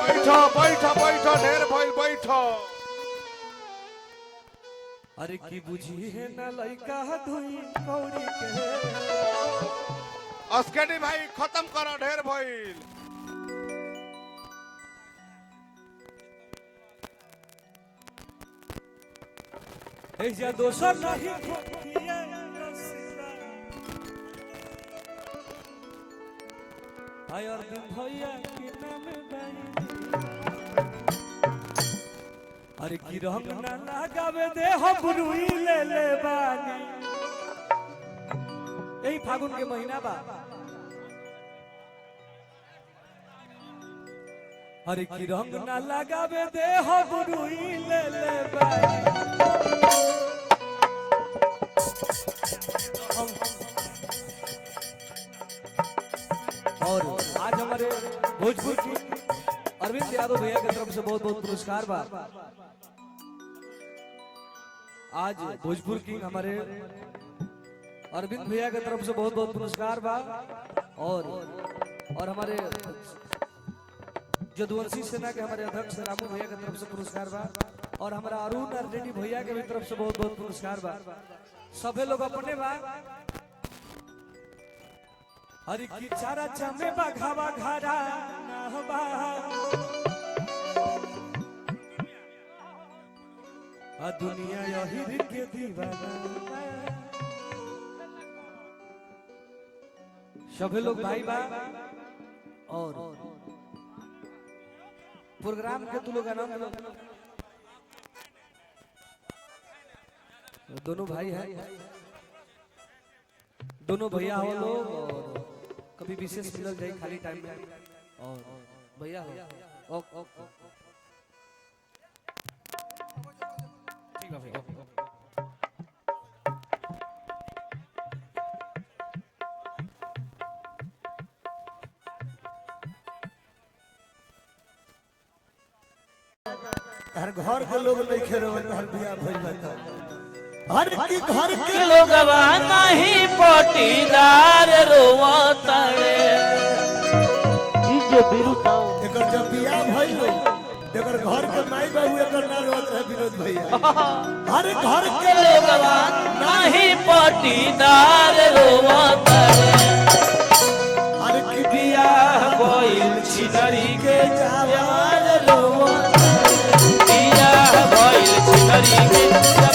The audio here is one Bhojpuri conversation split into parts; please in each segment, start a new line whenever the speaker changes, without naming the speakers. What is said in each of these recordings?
बैठो बैठो बैठो ढेर भइल बैठो।
अरे की बुझी है ना लइका धुई कौड़ी के
अस्केडी भाई खत्म करो ढेर भइल।
ऐसा दोसर नहीं खोखिए रसिया आय अर्जुन भैया के नाम बाई अरे की रंग ना लगावे दे हम रुई ले ले बानी यही फागुन के महीना बा अरे की रंग ना लगावे दे हम रुई ले ले बानी और आज हमारे भोजपुर की अरविंद यादव भैया की तरफ से बहुत बहुत पुरस्कार बा। आज भोजपुर की हमारे अरविंद भैया की तरफ से बहुत बहुत पुरस्कार बा और हमारे जदुवंशी सेना के हमारे अध्यक्ष रामू भैया की तरफ से पुरस्कार बा और हमारा अरुण रेड्डी भैया के भी तरफ से बहुत बहुत पुरस्कार बा। सभी लोग अपने बा हरि की चारा चमे बाघावा घरा नहबा आ दुनिया यही के दीवाना सभी लोग भाई बा और प्रोग्राम के तू लोग आनंद लो। दोनों भाई हैं दोनों भैया हो लोग और कभी विशेष मिलल जाए खाली टाइम में और भैया हो ठीक है भैया
हर घर के लोग नहीं खेरो हर बिया भइल बता हर की घर के
लोग नहीं पटीदार रोवतड़े
एकर जब बिया भइल एकर घर के माई बाबू एकर ना रोत है विनोद भैया हर घर के
लोग नहीं पटीदार रोवतड़े
हर की
बियाह भइल छिनरी के जवान रोवतड़े बियाह भइल छिनरी के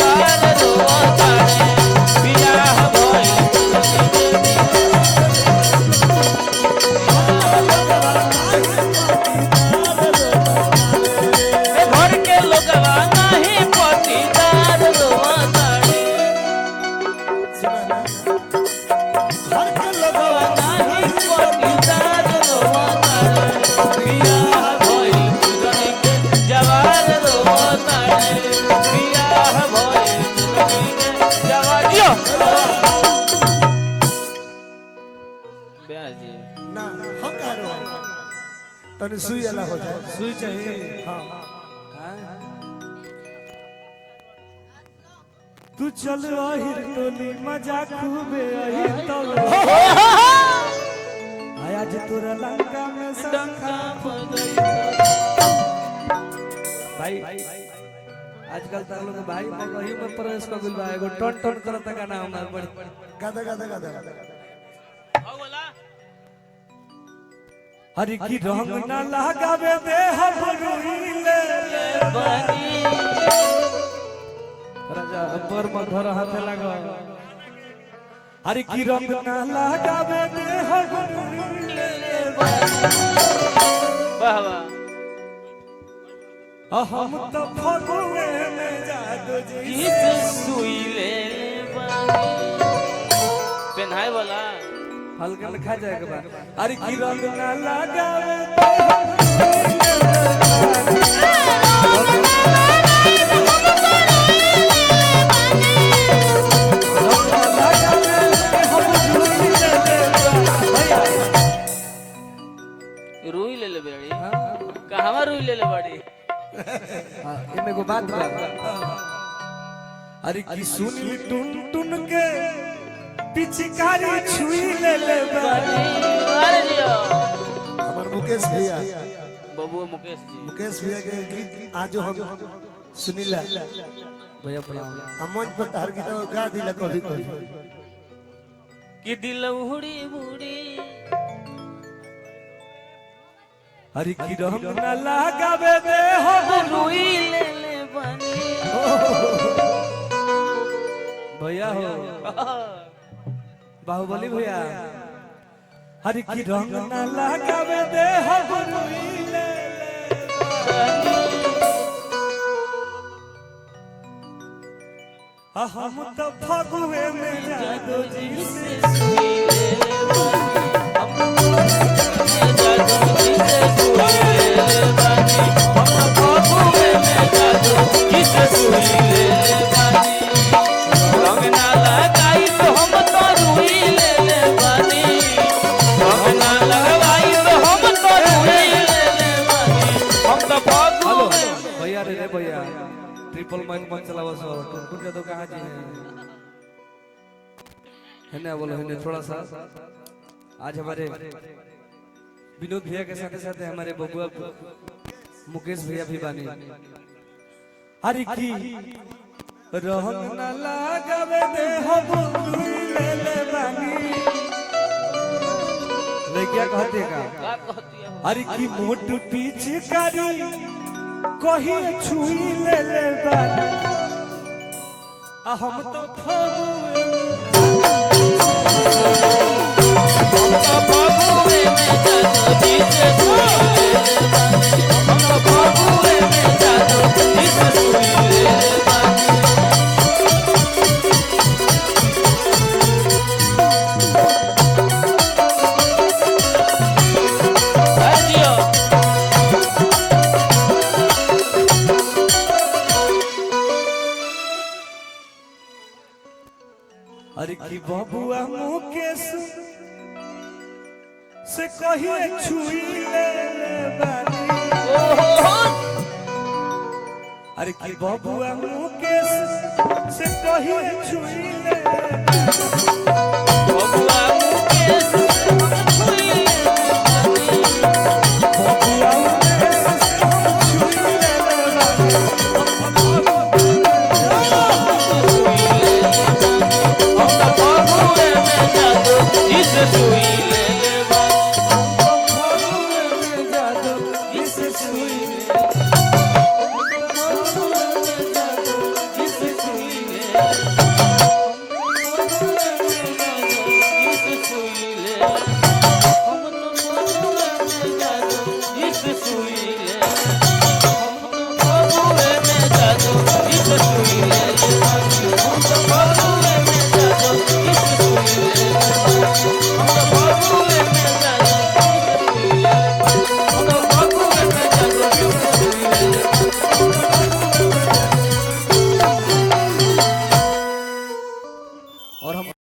जवान रोवतड़े बियाह भइल घर के लोगवा नहीं पटीदार रोवतड़े
घर के लोग
नहीं पटीदार रोवतड़े बियाह भइल छिनरी के जवान रोवतड़े बियाह भइल छिनरी के जवान ब्याजी
ना हम कह रहे हैं तने सुई वाला हो जाए
सुई चाहिए
हां
तू चल आहिर टोली मजा खूबे आई तो आया जे तोरा लंका में संखा भाई आजकल तार लोग भाई कहीं में प्रवेश कर गइल बा एगो टन टन करता का नाम हमार बड़ी
गादा गादा गादा
हरि की रंग ना लगावे दे हम रुइले
बनी
राजा पर मधुर हाथ लगा हरि की रंग ना लगावे दे हम रुइले
वाह वाह
हम तो फगुए में जादू जी
गीत सुई ले बनी पेन्हाए वाला
हल्का में खा जाएगा बा अरे की रंग ना लगावे
रुई ले ले बड़ी कहवा रुई ले ले बड़ी
इमे को बात बा अरे की सुनी टुन टुन के पिचकारी छुई ले ले बा
अरे जियो
हमर मुकेश भैया
बबुआ मुकेश जी
मुकेश भैया के गीत आज हम सुनीला
भैया प्रणाम।
हम मंच पर तार गीत गा दिला कभी कभी
कि दिल उड़ी बुड़ी
हरि की रहम न लगावे दे हो
रुई ले ले बनी
भैया हो बाहुबली भैया हरि की रंग न लगावे दे हो रुई ले हम तो फगुए में जादू जी से
सुई ले ले बनी हम जादू जी से सुई ले ले बनी हम बबुए में जादू जी से सुई ले ले बनी रंग ना लगाई तो हम तो रुई ले ले बनी रंग ना लगाई तो हम तो रुई ले ले बनी हम तो बबुए
भैया रे भैया ट्रिपल माइक मन चलावा सो टुनटुन के तो कहां जी है ना बोलो है थोड़ा सा आज हमारे विनोद भैया के साथ साथ हमारे बबुआ मुकेश भैया भी बानी हरि की रहम न लगावे दे हो बुलुई ले ले बानी ले क्या कहते का
का कहती है
हरि की मोट पिचकारी कही छुई ले ले बानी हम तो फगुए
हम तो बबुए में जादू जी से सुई ले ले बनी हम तो बबुए में जादू जी से सुई ले ले बनी आजियो
अरे की बबुआ मुकेश से कही छुई ले ले बानी अरे की बबुआ मुकेश से कही छुई ले ले
बबुआ मुकेश हम छुई ले बनी
बबुआ मुकेश से हम छुई ले ले बानी
हम तो बबुए में जादू जी से सुई ले ले बनी
फगुए में जादू इस सुई ले